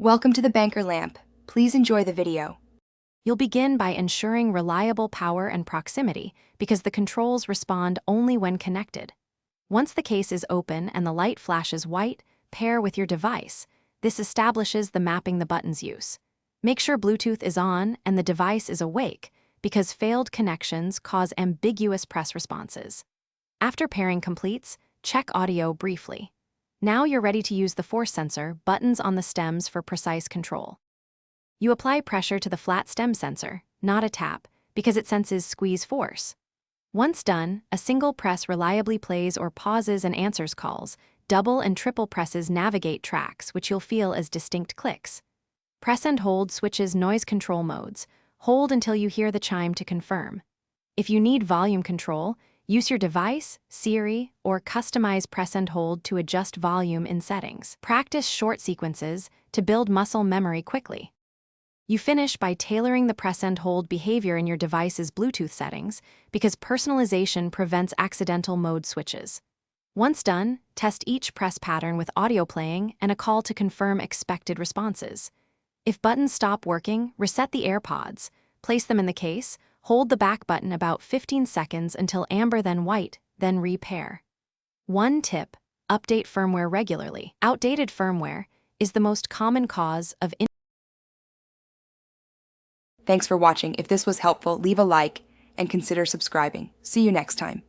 Welcome to the Banker Lamp. Please enjoy the video. You'll begin by ensuring reliable power and proximity because the controls respond only when connected. Once the case is open and the light flashes white, pair with your device. This establishes the mapping the buttons use. Make sure Bluetooth is on and the device is awake because failed connections cause ambiguous press responses. After pairing completes, check audio briefly. Now you're ready to use the force sensor buttons on the stems for precise control. You apply pressure to the flat stem sensor, not a tap, because it senses squeeze force. Once done, a single press reliably plays or pauses and answers calls. Double and triple presses navigate tracks, which you'll feel as distinct clicks. Press and hold switches noise control modes. Hold until you hear the chime to confirm. If you need volume control, use your device, Siri, or customize press and hold to adjust volume in settings. Practice short sequences to build muscle memory quickly. You finish by tailoring the press and hold behavior in your device's Bluetooth settings because personalization prevents accidental mode switches. Once done, test each press pattern with audio playing and a call to confirm expected responses. If buttons stop working, reset the AirPods, place them in the case, hold the back button about 15 seconds until amber then white, then repair. One tip: update firmware regularly. Outdated firmware is the most common cause of Thanks for watching. If this was helpful, leave a like and consider subscribing. See you next time.